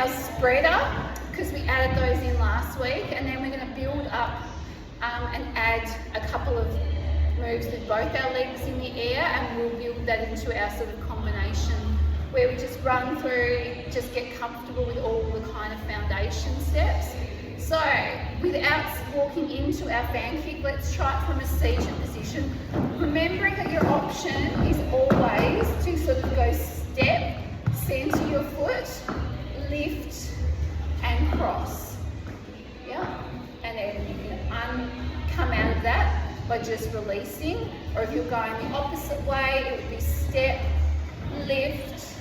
our spreader, because we added those in last week, and then we're going to build up and add a couple of moves with both our legs in the air, and we'll build that into our sort of combination where we just run through, just get comfortable with all the kind of foundation steps. So without walking into our fan kick, let's try it from a seated position. Remembering that your option is always to sort of go step, center your foot, lift and cross. Yeah, and then you can come out of that by just releasing, or if you're going the opposite way, it would be step, lift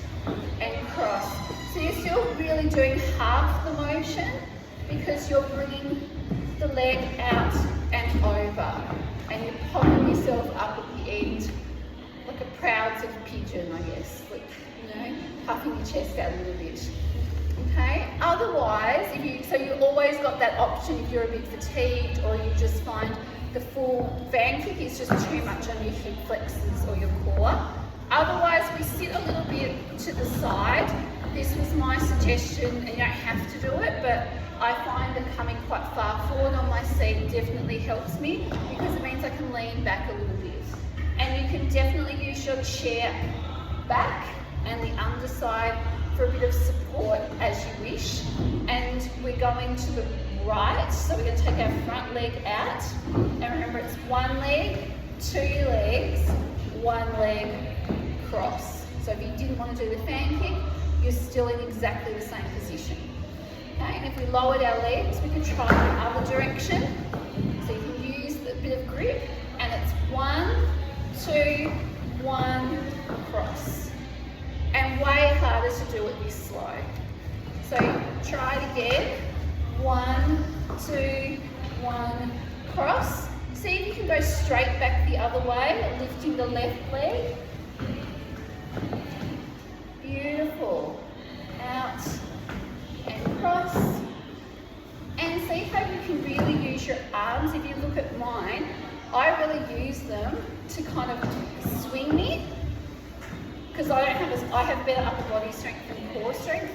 and cross. So you're still really doing half the motion because you're bringing the leg out and over, and you're popping yourself up at the end like a proud sort of pigeon, I guess, like, you know, puffing your chest out a little bit. Okay, otherwise, so you always got that option if you're a bit fatigued, or you just find the full fan kick is just too much on your hip flexors or your core. Otherwise, we sit a little bit to the side. This was my suggestion, and you don't have to do it, but I find that coming quite far forward on my seat definitely helps me, because it means I can lean back a little bit. And you can definitely use your chair back and the underside for a bit of support as you wish. And we're going to the right, so we're going to take our front leg out. And remember, it's one leg, two legs, one leg, cross. So if you didn't want to do the fan kick, you're still in exactly the same position. Okay, and if we lowered our legs, we can try the other direction. So you can use a bit of grip, and it's 1, 2, 1, cross. And way harder to do it this slow. So try it again. 1, 2, 1, cross. See if you can go straight back the other way, lifting the left leg. Beautiful. Out and cross. And see how you can really use your arms. If you look at mine, I really use them to kind of swing me, because I have better upper body strength than core strength,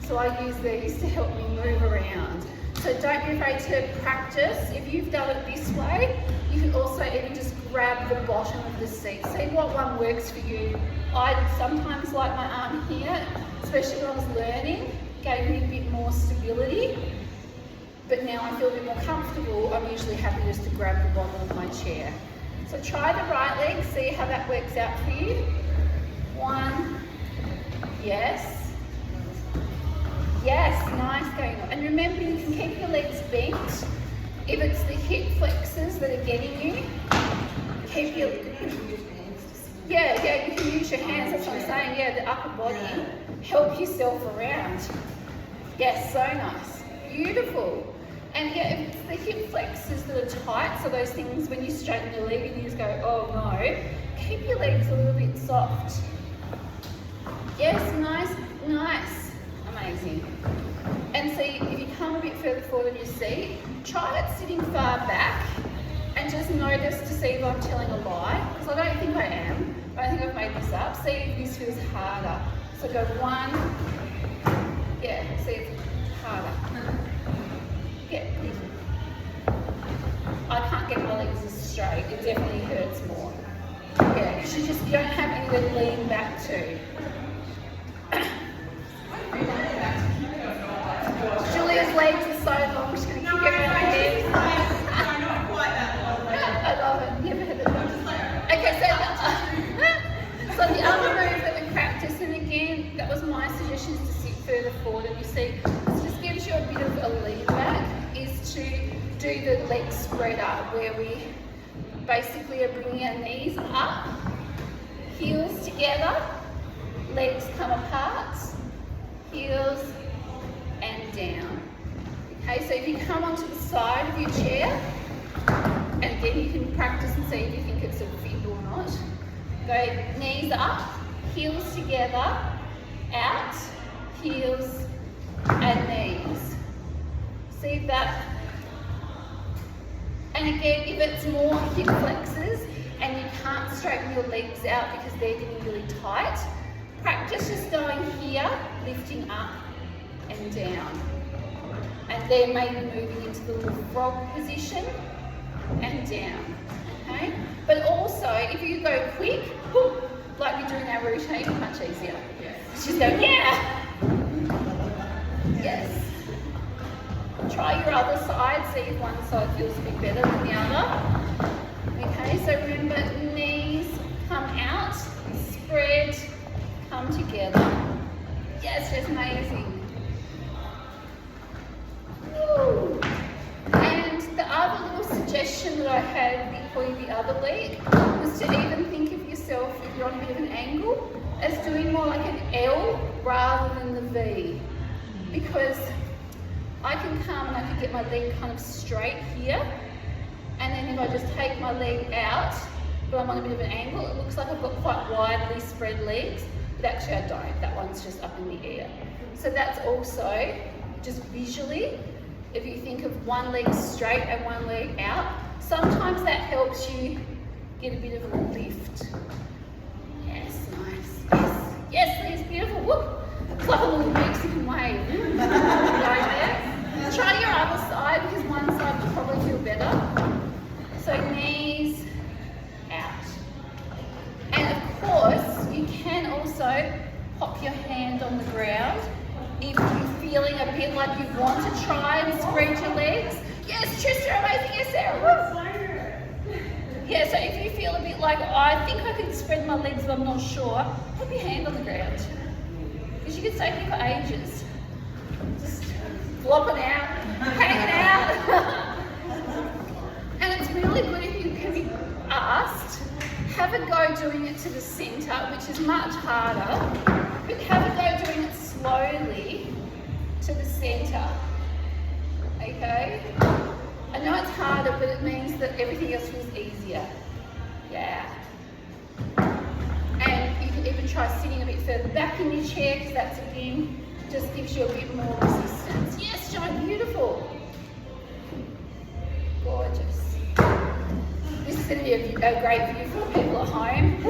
so I use these to help me move around. So don't be afraid to practice. If you've done it this way, you can also even just grab the bottom of the seat. See what one works for you. I sometimes like my arm here, especially when I was learning, gave me a bit more stability. But now I feel a bit more comfortable, I'm usually happy just to grab the bottom of my chair. So try the right leg, see how that works out for you. 1, yes, yes, nice, going on. And remember, you can keep your legs bent. If it's the hip flexors that are getting you, keep your, yeah, you can use your hands, that's what I'm saying, yeah, the upper body, help yourself around. Yes, so nice, beautiful. And yeah, if it's the hip flexors that are tight, so those things when you straighten your leg and you just go, oh no, keep your legs a little bit soft. Yes, nice, nice, amazing. And see, if you come a bit further forward on your seat, try it sitting far back, and just notice to see if I'm telling a lie, because I don't think I am. I think I've made this up. See if this feels harder. So go 1, yeah, see if it's harder. Yeah, I can't get my legs as straight. It definitely hurts more. Yeah, because you don't have anywhere to lean back to. Julia's legs are so long, she's going to kick her out of here. I love it. Never had it done. Okay, so the other move that we practice, and again, that was my suggestion, is to sit further forward. And you see, this just gives you a bit of a lean back, is to do the leg spreader, where we basically are bringing our knees up, heels together, legs come apart, heels and down. Okay, so if you come onto the side of your chair, and again you can practice and see if you think it's a fit or not. Go knees up, heels together, out, heels and knees. See that? And again, if it's more hip flexors and you can't straighten your legs out because they're getting really tight, practice just going here, lifting up, and down. And then maybe moving into the little frog position and down, okay? But also, if you go quick, whoop, like we do in our routine, much easier. Just go, yeah! Yes. Try your other side, see if one side feels a bit better than the other. Okay, so remember, knees come out, spread, come together. Yes, that's amazing. Woo. And the other little suggestion that I had for you the other week was to even think of yourself, if you're on a bit of an angle, as doing more like an L rather than the V. Because I can come and I can get my leg kind of straight here, and then if I just take my leg out, but I'm on a bit of an angle, it looks like I've got quite widely spread legs, but actually I don't. That one's just up in the air. So that's also, just visually, if you think of one leg straight and one leg out, sometimes that helps you get a bit of a lift. Yes, nice. Yes, yes, Liz, beautiful. Whoop. It's like a little Mexican wave. Right there. Try your other side because one side will probably feel better. So knees out. And of course, you can also pop your hand on the ground if you're feeling a bit like you want to try and spread your legs. Yes, Trista, amazing. Yes, Sarah. Yeah, so if you feel a bit like, I think I can spread my legs but I'm not sure, put your hand on the ground. Because you can stay here for ages. Just flopping out, hanging out. And it's really good if you can be asked, have a go doing it to the centre, which is much harder, but have a go doing it slowly to the centre. Okay? I know it's harder, but it means that everything else feels easier. Yeah. And you can even try sitting a bit further back in your chair, because that's, again, just gives you a bit more resistance. Yes, John, beautiful. Gorgeous. This is going to be a great view for people at home.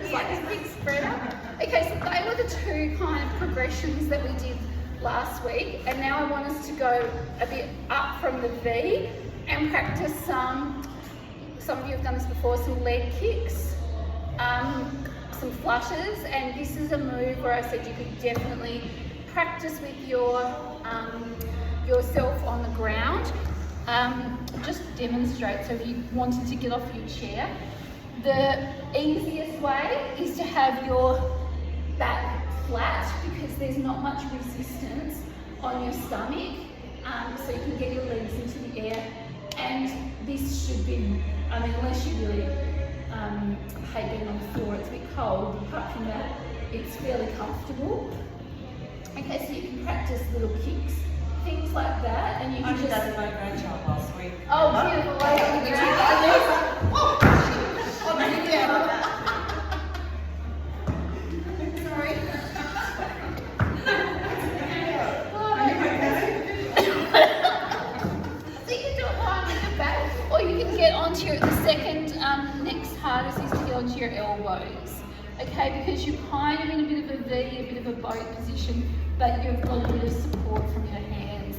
It's like this big spreader. Okay, so they were the two kind of progressions that we did last week, and now I want us to go a bit up from the V and practice some of you have done this before, some leg kicks, some flushes, and this is a move where I said you could definitely practice with yourself on the ground. Just demonstrate, so if you wanted to get off your chair, the easiest way is to have your back flat because there's not much resistance on your stomach, so you can get your legs into the air, and this should be, I mean, unless you really hate being on the floor, it's a bit cold, apart from that, it's fairly comfortable. Okay, so you can practice little kicks, things like that, and you can just... I did that with my grandchild last week. Oh, beautiful. Sorry. So you can do it lying on your back, or you can get onto your, the second next hardest is to get onto your elbows. Okay, because you're kind of in a bit of a V, a bit of a boat position, but you've got a bit of support from your hands.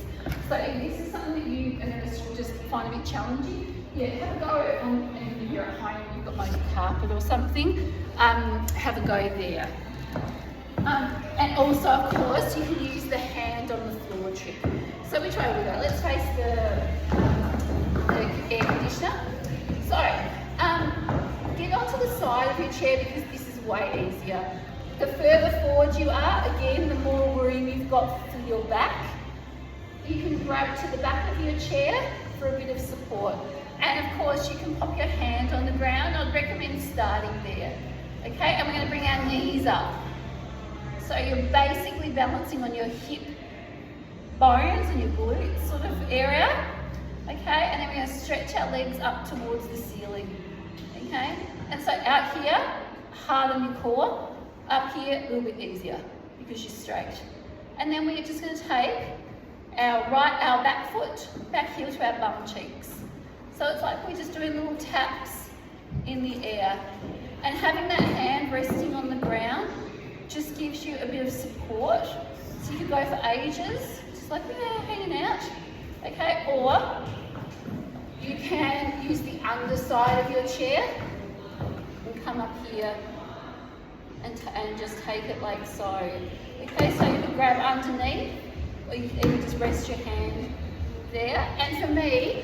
So if this is something that you are going to just find a bit challenging, yeah, have a go on, and if you're at home, you've got like a carpet or something, have a go there. And also, of course, you can use the hand on the floor trick. So which way will we go? Let's face the air conditioner. So, get onto the side of your chair because this is way easier. The further forward you are, again, the more room you've got for your back. You can grab to the back of your chair for a bit of support. And of course, you can pop your hand on the ground. I'd recommend starting there. Okay, and we're going to bring our knees up. So you're basically balancing on your hip bones and your glutes sort of area. Okay, and then we're going to stretch our legs up towards the ceiling. Okay, and so out here, hard on your core. Up here, a little bit easier because you're straight. And then we're just going to take our back foot, back heel to our bum cheeks. So it's like we're just doing little taps in the air. And having that hand resting on the ground just gives you a bit of support. So you could go for ages, just like hanging out, okay? Or you can use the underside of your chair and come up here and just take it like so. Okay, so you can grab underneath, or you can even just rest your hand there. And for me,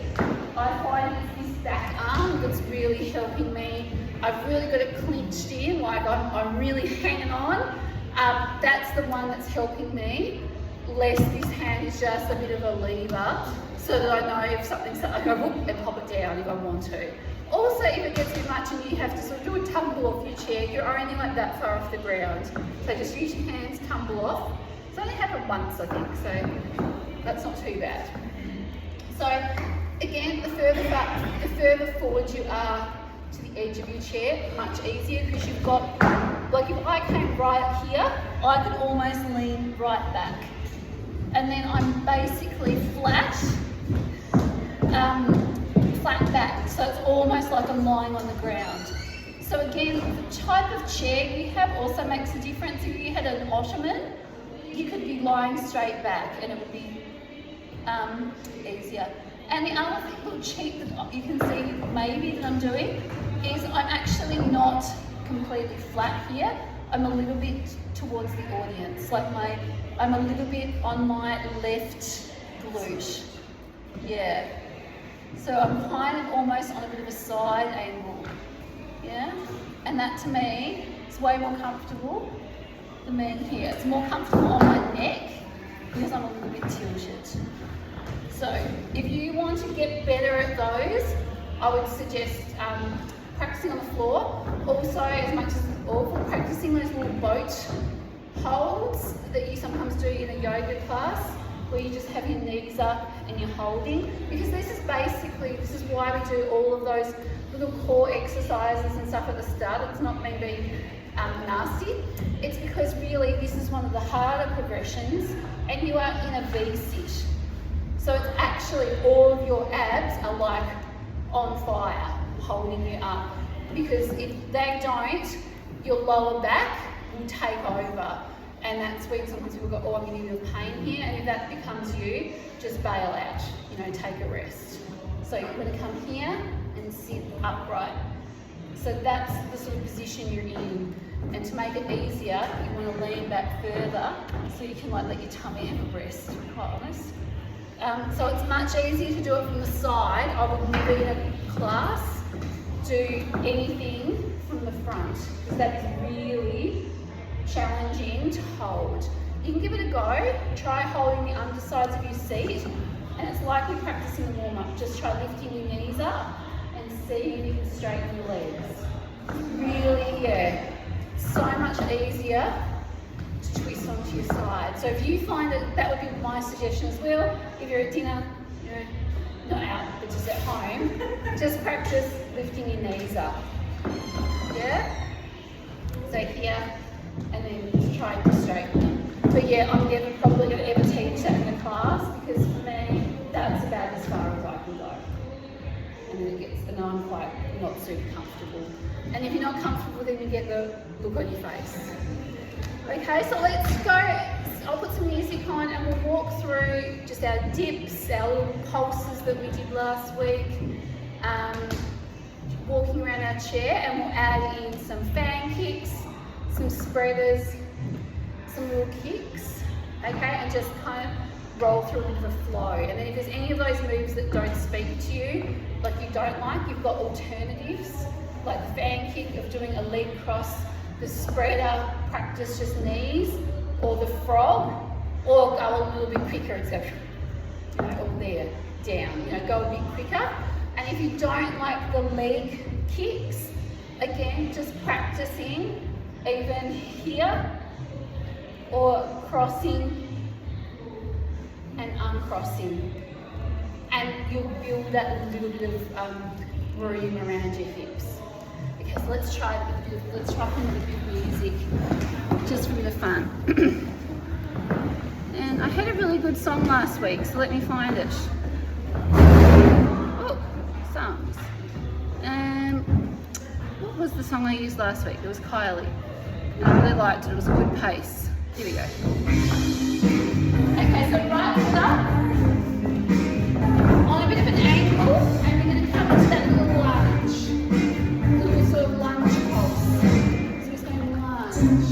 I find it's this back arm that's really helping me. I've really got it clinched in, like I'm really hanging on. That's the one that's helping me. Less this hand is just a bit of a lever, so that I know if something's, I go whoop and pop it down if I want to. Also, if it gets too much and you have to sort of do a tumble off your chair, you're only like that far off the ground. So just use your hands, tumble off. It's only happened once, I think, so that's not too bad. So again, the further forward you are to the edge of your chair, much easier, because you've got, like if I came right here, I could almost lean right back. And then I'm basically flat back, so it's almost like I'm lying on the ground. So again, the type of chair you have also makes a difference. If you had an ottoman, you could be lying straight back and it would be easier. And the other little cheat that you can see maybe that I'm doing is I'm actually not completely flat here. I'm a little bit towards the audience, like I'm a little bit on my left glute. Yeah. So I'm kind of almost on a bit of a side angle. Yeah. And that to me is way more comfortable than being here. It's more comfortable on my neck because I'm a little bit tilted. So if you want to get better at those, I would suggest practicing on the floor. Also, as much as it's awful, practicing those little boat holds that you sometimes do in a yoga class, where you just have your knees up and you're holding. Because this is why we do all of those little core exercises and stuff at the start. It's not me being nasty. It's because really this is one of the harder progressions, and you are in a V-sit. So it's actually all of your abs are like on fire, holding you up. Because if they don't, your lower back will take over. And that's when sometimes people go, oh, I'm getting a bit of pain here. And if that becomes you, just bail out, take a rest. So you're going to come here and sit upright. So that's the sort of position you're in. And to make it easier, you want to lean back further so you can let your tummy have a rest, to be quite honest. So it's much easier to do it from the side. I would never in a class do anything from the front, because that is really challenging to hold. You can give it a go. Try holding the undersides of your seat, and it's like you're practicing the warm-up. Just try lifting your knees up and see if you can straighten your legs. Really, so much easier to twist onto your side. So if you find that would be my suggestion as well. If you're at dinner, not out, but just at home, just practice lifting your knees up. Yeah? So here, and then just try to straighten them. But yeah, I'm never probably going to ever teach that in a class, because for me, that's about as far as I can go. And then I'm quite not super comfortable. And if you're not comfortable, then you get the look on your face. Okay, so let's go. I'll put some music on and we'll walk through just our dips, our little pulses that we did last week. Walking around our chair, and we'll add in some fan kicks, some spreaders, some little kicks, okay, and just kind of roll through a bit of a flow. And then if there's any of those moves that don't speak to you, like you don't like, you've got alternatives, like the fan kick of doing a leg cross, the spreader, practice just knees, or the frog, or go a little bit quicker, etc. Or there, down, go a bit quicker. And if you don't like the leg kicks, again, just practicing even here, or crossing and uncrossing. And you'll build that little bit of room around your hips. Okay, so let's try putting a bit of music, just for a bit of fun. And I had a really good song last week, so let me find it. Oh, songs. What was the song I used last week? It was Kylie. And I really liked it. It was a good pace. Here we go. Okay, so right foot up. On a bit of an angle, and we're going to come into that little lunge. Little sort of lunge pulse. So we're just going to lunge.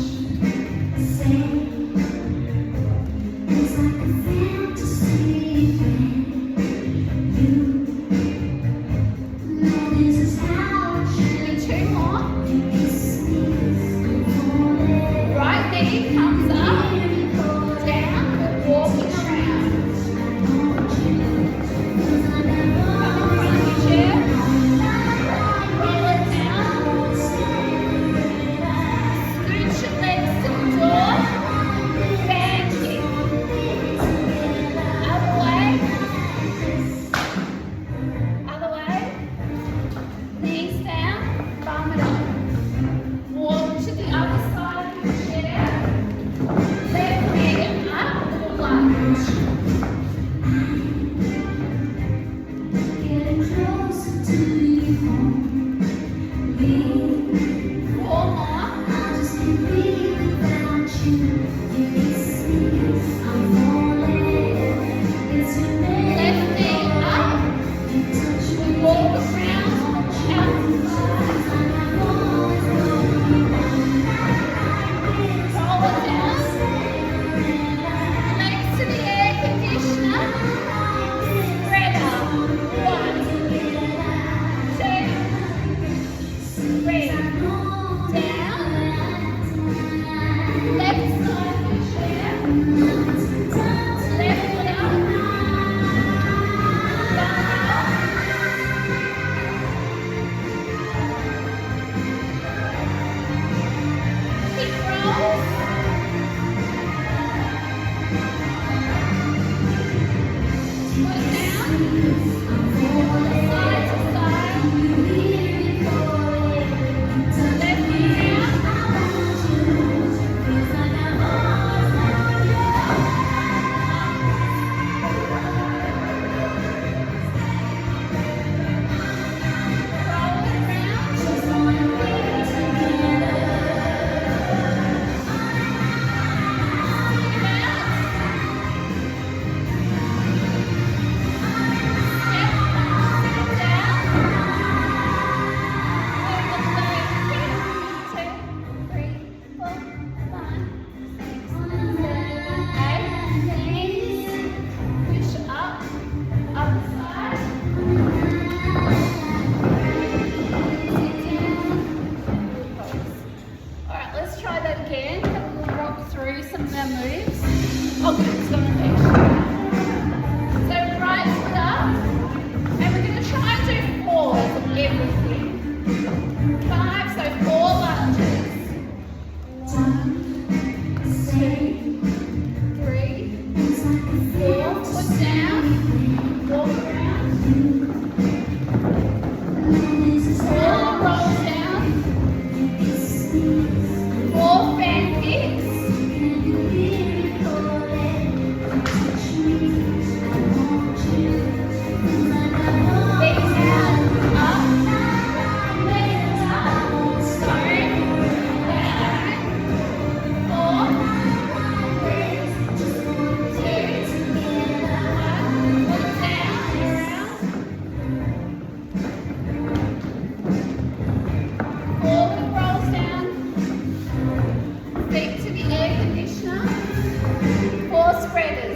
Feet to the air conditioner. Four spreaders.